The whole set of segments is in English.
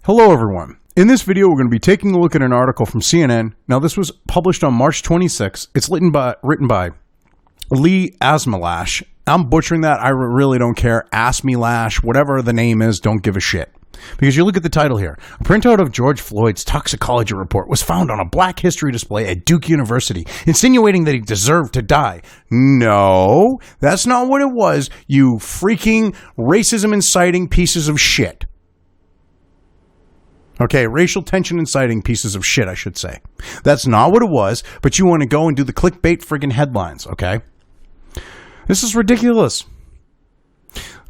Hello everyone. In this video, we're going to be taking a look at an article from CNN. Now, this was published on March 26th. It's written by Lee Asmelash. I'm butchering that. I really don't care. Asmelash, whatever the name is, don't give a shit. Because you look at the title here. A printout of George Floyd's Toxicology report was found on a Black History display at Duke University, insinuating that he deserved to die. No, that's not what it was, you freaking racism-inciting pieces of shit. Okay, racial tension inciting pieces of shit, I should say. That's not what it was, but you want to go and do the clickbait friggin' headlines, okay? This is ridiculous.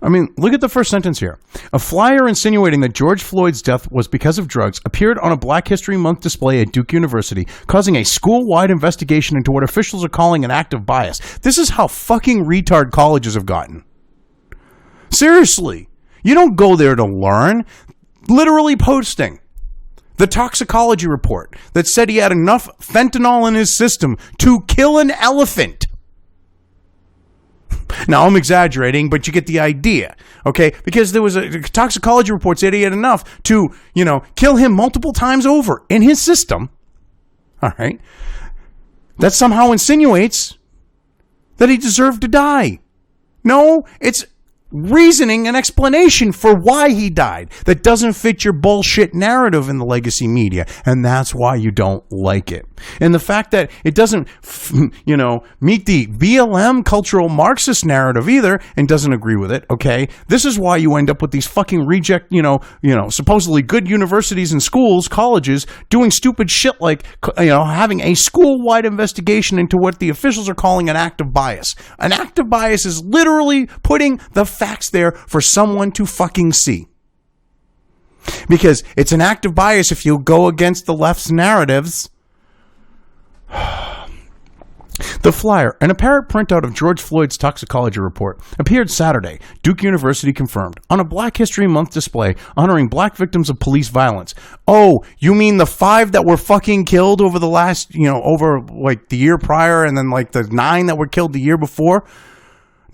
I mean, look at the first sentence here. A flyer insinuating that George Floyd's death was because of drugs appeared on a Black History Month display at Duke University, causing a school-wide investigation into what officials are calling an act of bias. This is how fucking retard colleges have gotten. Seriously. You don't go there to learn. Literally posting the toxicology report that said he had enough fentanyl in his system to kill an elephant. Now, I'm exaggerating, but you get the idea, okay? Because there was a toxicology report said he had enough to, kill him multiple times over in his system. All right? That somehow insinuates that he deserved to die. No, it's reasoning and explanation for why he died that doesn't fit your bullshit narrative in the legacy media, and that's why you don't like it. And the fact that it doesn't meet the BLM cultural Marxist narrative either and doesn't agree with it, okay? This is why you end up with these fucking reject, supposedly good universities and schools, colleges doing stupid shit like having a school-wide investigation into what the officials are calling an act of bias. An act of bias is literally putting the facts there for someone to fucking see. Because it's an act of bias if you go against the left's narratives. The flyer, an apparent printout of George Floyd's toxicology report, appeared Saturday, Duke University confirmed, on a Black History Month display honoring Black victims of police violence. Oh, you mean the 5 that were fucking killed over the last, over like the year prior, and then like the 9 that were killed the year before?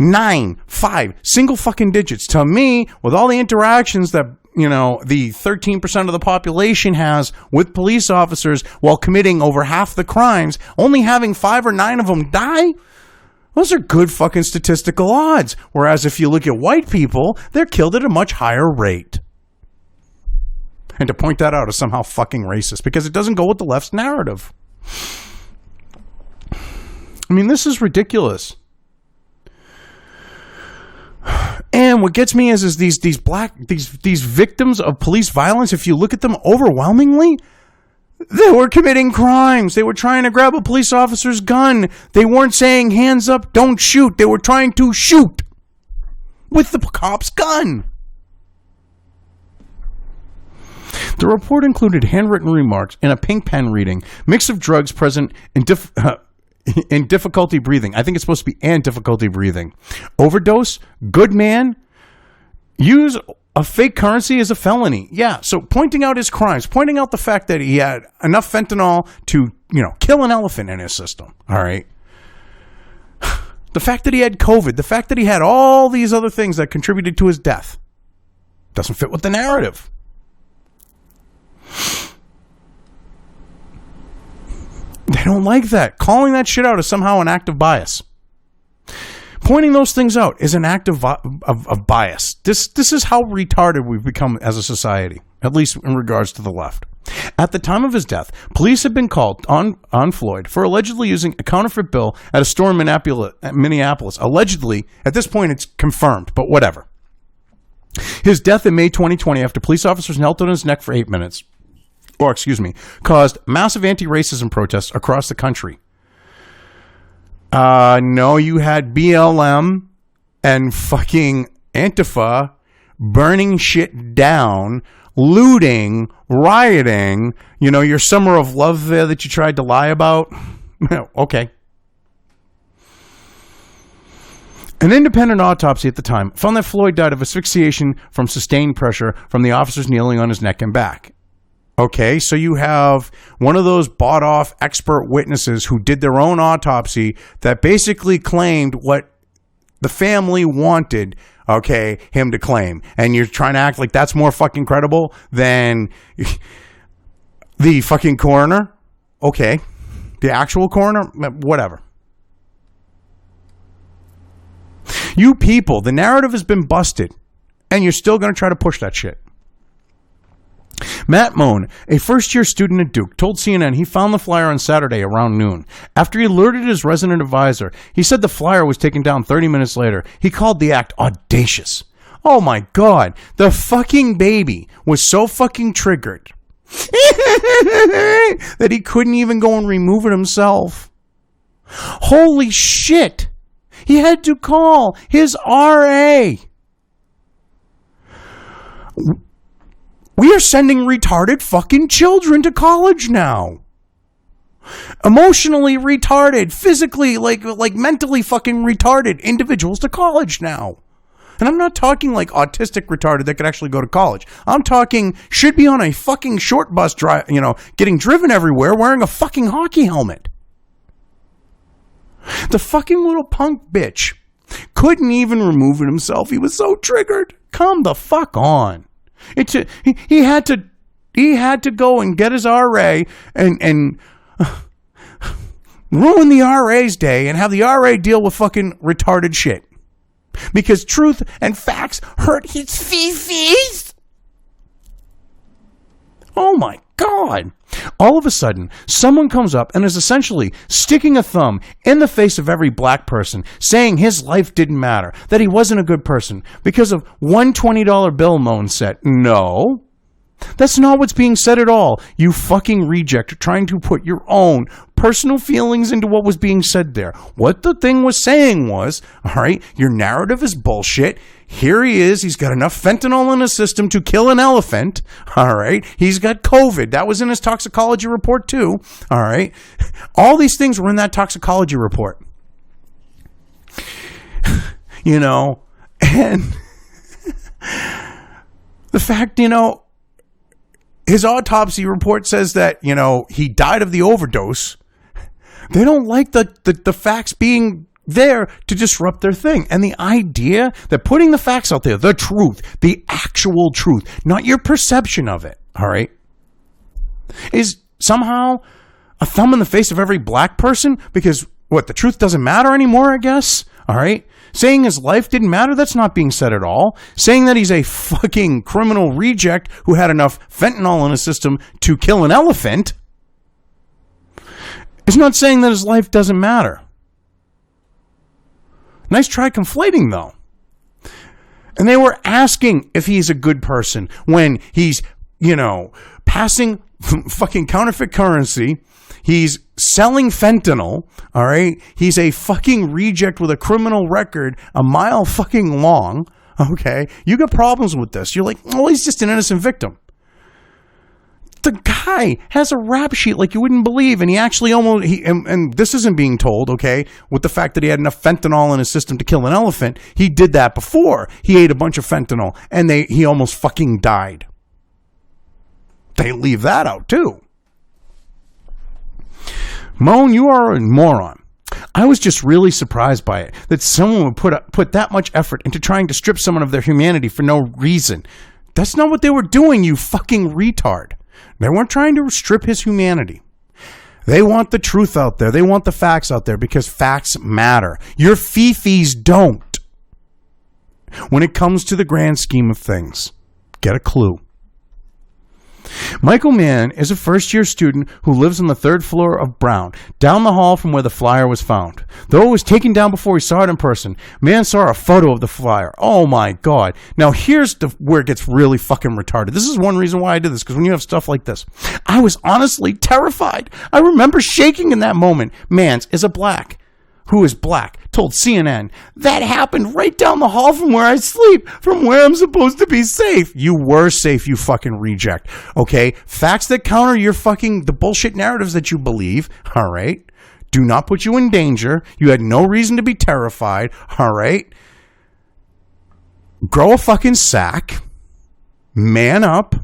9, 5, single fucking digits. To me, with all the interactions that, the 13% of the population has with police officers while committing over half the crimes, only having 5 or 9 of them die, those are good fucking statistical odds. Whereas if you look at white people, they're killed at a much higher rate. And to point that out is somehow fucking racist because it doesn't go with the left's narrative. I mean, this is ridiculous. And what gets me is these victims of police violence, if you look at them overwhelmingly, they were committing crimes. They were trying to grab a police officer's gun. They weren't saying, hands up, don't shoot. They were trying to shoot with the cop's gun. The report included handwritten remarks and a pink pen reading, mix of drugs present in difficulty breathing. I think it's supposed to be and difficulty breathing. Overdose, good man, use a fake currency as a felony. Yeah, so pointing out his crimes, pointing out the fact that he had enough fentanyl to, kill an elephant in his system. All right. The fact that he had COVID, the fact that he had all these other things that contributed to his death doesn't fit with the narrative. They don't like that. Calling that shit out is somehow an act of bias. Pointing those things out is an act of bias. This is how retarded we've become as a society, at least in regards to the left. At the time of his death, police had been called on Floyd for allegedly using a counterfeit bill at a store in Minneapolis. Allegedly, at this point it's confirmed, but whatever. His death in May 2020 after police officers knelt on his neck for 8 minutes. Caused massive anti-racism protests across the country. No, you had BLM and fucking Antifa burning shit down, looting, rioting, your summer of love there that you tried to lie about. Okay. An independent autopsy at the time found that Floyd died of asphyxiation from sustained pressure from the officers kneeling on his neck and back. Okay, so you have one of those bought-off expert witnesses who did their own autopsy that basically claimed what the family wanted, okay, him to claim. And you're trying to act like that's more fucking credible than the fucking coroner. Okay. The actual coroner, whatever. You people, the narrative has been busted, and you're still going to try to push that shit. Matt Moan, a first-year student at Duke, told CNN he found the flyer on Saturday around noon. After he alerted his resident advisor, he said the flyer was taken down 30 minutes later. He called the act audacious. Oh my God, the fucking baby was so fucking triggered that he couldn't even go and remove it himself. Holy shit. He had to call his RA. We are sending retarded fucking children to college now. Emotionally retarded, physically, like mentally fucking retarded individuals to college now. And I'm not talking like autistic retarded that could actually go to college. I'm talking should be on a fucking short bus drive, getting driven everywhere wearing a fucking hockey helmet. The fucking little punk bitch couldn't even remove it himself. He was so triggered. Come the fuck on. He had to go and get his RA and ruin the RA's day and have the RA deal with fucking retarded shit. Because truth and facts hurt his feces. Oh my God. All of a sudden, someone comes up and is essentially sticking a thumb in the face of every black person, saying his life didn't matter, that he wasn't a good person, because of one $20 bill Moan said. No, that's not what's being said at all. You fucking reject trying to put your own personal feelings into what was being said there. What the thing was saying was, all right, your narrative is bullshit. Here he is. He's got enough fentanyl in his system to kill an elephant. All right. He's got COVID. That was in his toxicology report too. All right. All these things were in that toxicology report. And the fact, his autopsy report says that, he died of the overdose. They don't like the facts being there to disrupt their thing. And the idea that putting the facts out there, the truth, the actual truth, not your perception of it, all right, is somehow a thumb in the face of every black person because, the truth doesn't matter anymore, I guess, all right? Saying his life didn't matter, that's not being said at all. Saying that he's a fucking criminal reject who had enough fentanyl in his system to kill an elephant is not saying that his life doesn't matter. Nice try conflating, though. And they were asking if he's a good person when he's, passing fucking counterfeit currency. He's selling fentanyl, all right? He's a fucking reject with a criminal record a mile fucking long, okay? You got problems with this. You're like, he's just an innocent victim. The guy has a rap sheet like you wouldn't believe, and he actually and this isn't being told, okay, with the fact that he had enough fentanyl in his system to kill an elephant. He did that before. He ate a bunch of fentanyl, and he almost fucking died. They leave that out, too. Moan, you are a moron. I was just really surprised by it, that someone would put that much effort into trying to strip someone of their humanity for no reason. That's not what they were doing, you fucking retard. They weren't trying to strip his humanity. They want the truth out there. They want the facts out there because facts matter. Your fifis don't. When it comes to the grand scheme of things, get a clue. Michael Mann is a first-year student who lives on the third floor of Brown, down the hall from where the flyer was found. Though it was taken down before he saw it in person, Mann saw a photo of the flyer. Oh my God. Now here's where it gets really fucking retarded. This is one reason why I did this, because when you have stuff like this, I was honestly terrified. I remember shaking in that moment. Mann is a black. Who is black, told CNN, that happened right down the hall from where I sleep, from where I'm supposed to be safe. You were safe, you fucking reject. Okay? Facts that counter the bullshit narratives that you believe, all right? Do not put you in danger. You had no reason to be terrified, all right? Grow a fucking sack, man up,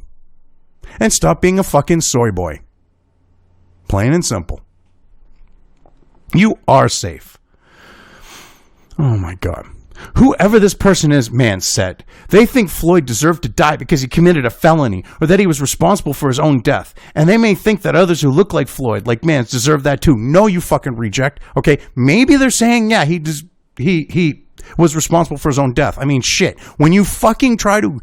and stop being a fucking soy boy. Plain and simple. You are safe. Oh my God. Whoever this person is, man said, they think Floyd deserved to die because he committed a felony or that he was responsible for his own death. And they may think that others who look like Floyd, like Mance, deserve that too. No, you fucking reject. Okay, maybe they're saying, yeah, he was responsible for his own death. I mean, shit. When you fucking try to,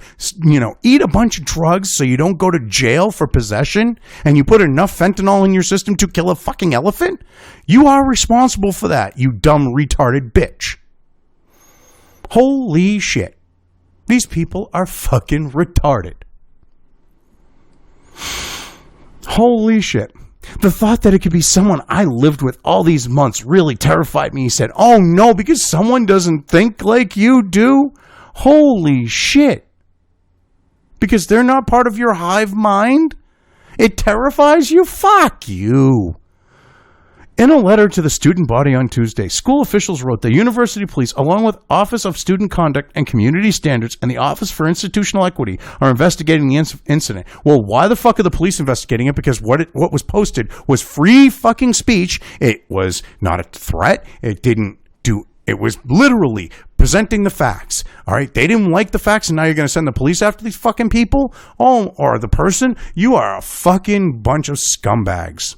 eat a bunch of drugs so you don't go to jail for possession and you put enough fentanyl in your system to kill a fucking elephant, you are responsible for that, you dumb, retarded bitch. Holy shit. These people are fucking retarded. Holy shit. The thought that it could be someone I lived with all these months really terrified me. He said, oh no, because someone doesn't think like you do? Holy shit. Because they're not part of your hive mind? It terrifies you? Fuck you. In a letter to the student body on Tuesday, school officials wrote the university police, along with Office of Student Conduct and Community Standards and the Office for Institutional Equity, are investigating the incident. Well, why the fuck are the police investigating it? Because what was posted was free fucking speech. It was not a threat. It was literally presenting the facts. All right. They didn't like the facts, and now you're going to send the police after these fucking people? Oh, or the person? You are a fucking bunch of scumbags.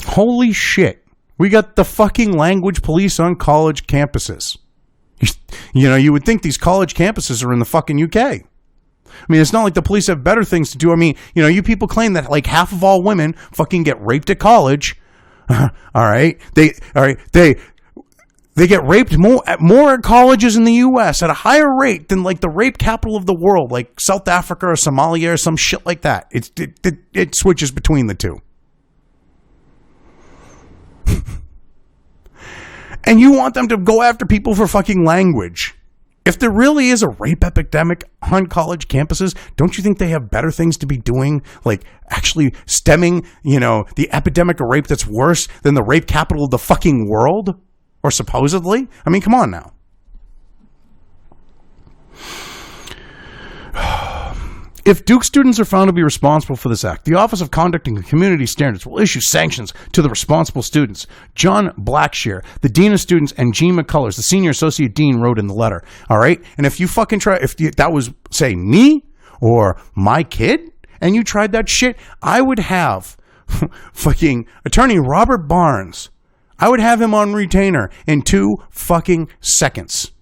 Holy shit. We got the fucking language police on college campuses. You would think these college campuses are in the fucking UK. I mean, it's not like the police have better things to do. I mean, you people claim that like half of all women fucking get raped at college. All right. They get raped more at colleges in the US at a higher rate than like the rape capital of the world, like South Africa or Somalia or some shit like that. It switches between the two. And you want them to go after people for fucking language. If there really is a rape epidemic on college campuses, don't you think they have better things to be doing? Like actually stemming, the epidemic of rape that's worse than the rape capital of the fucking world? Or supposedly? I mean, come on now. If Duke students are found to be responsible for this act, the Office of Conduct and Community Standards will issue sanctions to the responsible students. John Blackshear, the Dean of Students, and Gene McCullers, the Senior Associate Dean, wrote in the letter. All right? And if you fucking that was, say, me or my kid, and you tried that shit, I would have fucking Attorney Robert Barnes. I would have him on retainer in 2 fucking seconds.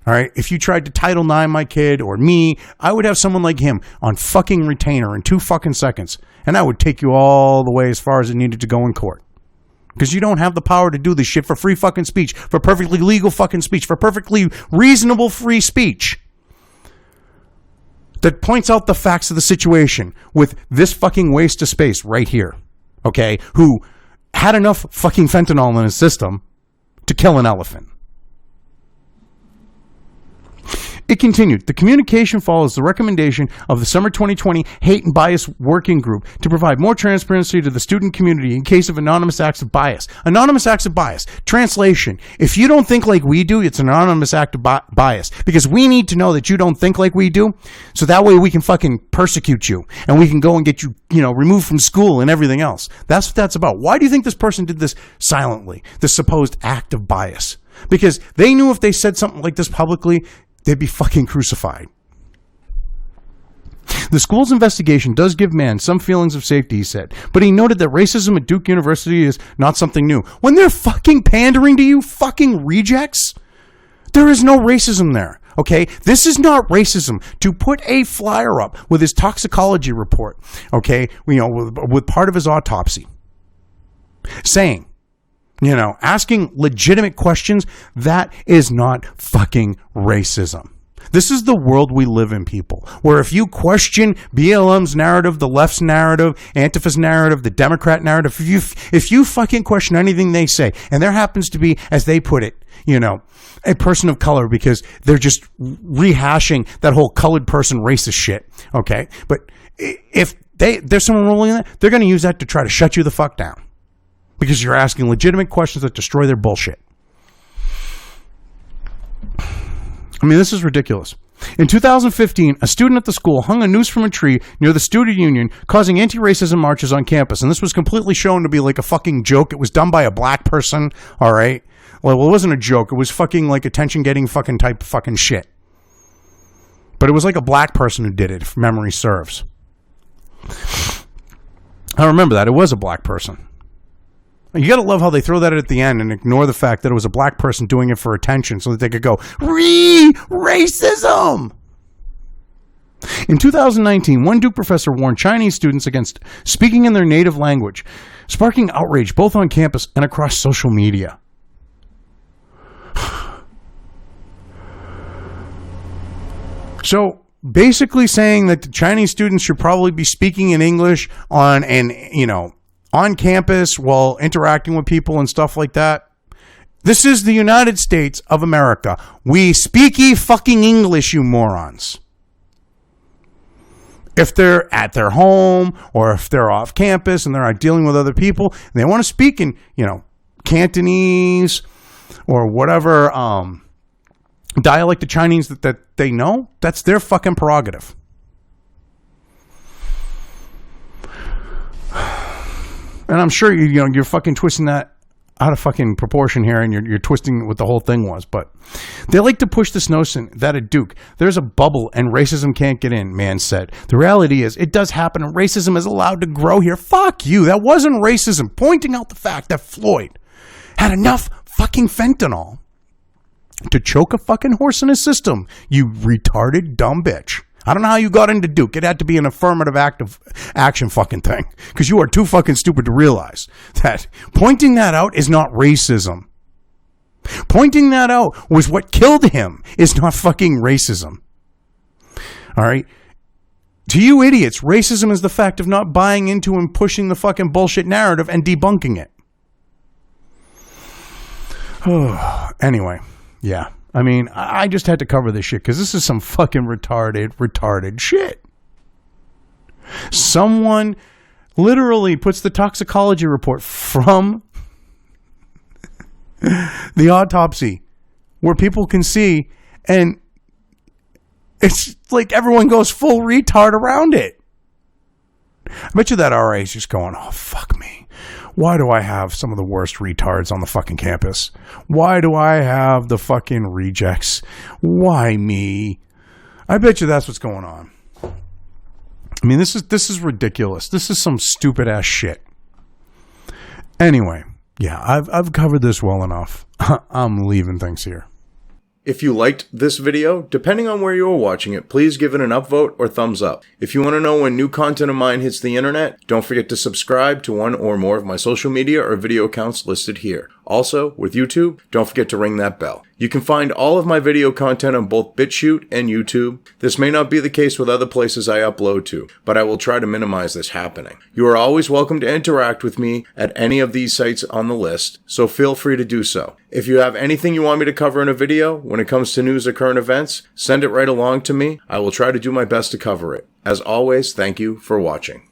All right, if you tried to Title IX my kid or me, I would have someone like him on fucking retainer in 2 fucking seconds. And I would take you all the way as far as it needed to go in court. Because you don't have the power to do this shit for free fucking speech, for perfectly legal fucking speech, for perfectly reasonable free speech that points out the facts of the situation with this fucking waste of space right here, okay, who had enough fucking fentanyl in his system to kill an elephant. It continued. The communication follows the recommendation of the summer 2020 Hate and Bias Working Group to provide more transparency to the student community in case of anonymous acts of bias. Anonymous acts of bias. Translation. If you don't think like we do, it's an anonymous act of bias. Because we need to know that you don't think like we do, so that way we can fucking persecute you. And we can go and get you, removed from school and everything else. That's what that's about. Why do you think this person did this silently? This supposed act of bias. Because they knew if they said something like this publicly, they'd be fucking crucified. The school's investigation does give Mann some feelings of safety, he said, but he noted that racism at Duke University is not something new. When they're fucking pandering to you fucking rejects, there is no racism there, okay? This is not racism. To put a flyer up with his toxicology report, okay, with part of his autopsy, saying, asking legitimate questions, that is not fucking racism. This is the world we live in, people, where if you question BLM's narrative, the left's narrative, Antifa's narrative, the Democrat narrative, if you fucking question anything they say, and there happens to be, as they put it, a person of color, because they're just rehashing that whole colored person racist shit, okay? But if there's someone rolling in that, they're going to use that to try to shut you the fuck down. Because you're asking legitimate questions that destroy their bullshit. I mean, this is ridiculous. In 2015, a student at the school hung a noose from a tree near the student union, causing anti-racism marches on campus. And this was completely shown to be like a fucking joke. It was done by a black person, all right? Well, it wasn't a joke. It was fucking like attention-getting fucking type fucking shit. But it was like a black person who did it, if memory serves. I remember that. It was a black person. You gotta love how they throw that at the end and ignore the fact that it was a black person doing it for attention so that they could go, racism! In 2019, one Duke professor warned Chinese students against speaking in their native language, sparking outrage both on campus and across social media. So, basically saying that the Chinese students should probably be speaking in English on campus while interacting with people and stuff like that. This is the United States of America. We speaky fucking English, you morons. If they're at their home or if they're off campus and they're not dealing with other people and they want to speak in, Cantonese or whatever dialect of Chinese that they know, that's their fucking prerogative. And I'm sure you're fucking twisting that out of fucking proportion here, and you're twisting what the whole thing was. But they like to push this notion that at Duke there's a bubble and racism can't get in. Man said the reality is it does happen, and racism is allowed to grow here. Fuck you. That wasn't racism. Pointing out the fact that Floyd had enough fucking fentanyl to choke a fucking horse in his system. You retarded dumb bitch. I don't know how you got into Duke. It had to be an affirmative action fucking thing. Because you are too fucking stupid to realize that pointing that out is not racism. Pointing that out was what killed him, is not fucking racism. All right? To you idiots, racism is the fact of not buying into and pushing the fucking bullshit narrative and debunking it. Anyway, yeah. I mean, I just had to cover this shit because this is some fucking retarded shit. Someone literally puts the toxicology report from the autopsy where people can see, and it's like everyone goes full retard around it. I bet you that RA is just going, oh, fuck me. Why do I have some of the worst retards on the fucking campus? Why do I have the fucking rejects? Why me? I bet you that's what's going on. I mean, this is ridiculous. This is some stupid ass shit. Anyway, yeah, I've covered this well enough. I'm leaving things here. If you liked this video, depending on where you are watching it, please give it an upvote or thumbs up. If you want to know when new content of mine hits the internet, don't forget to subscribe to one or more of my social media or video accounts listed here. Also, with YouTube, don't forget to ring that bell. You can find all of my video content on both BitChute and YouTube. This may not be the case with other places I upload to, but I will try to minimize this happening. You are always welcome to interact with me at any of these sites on the list, so feel free to do so. If you have anything you want me to cover in a video, when it comes to news or current events, send it right along to me. I will try to do my best to cover it. As always, thank you for watching.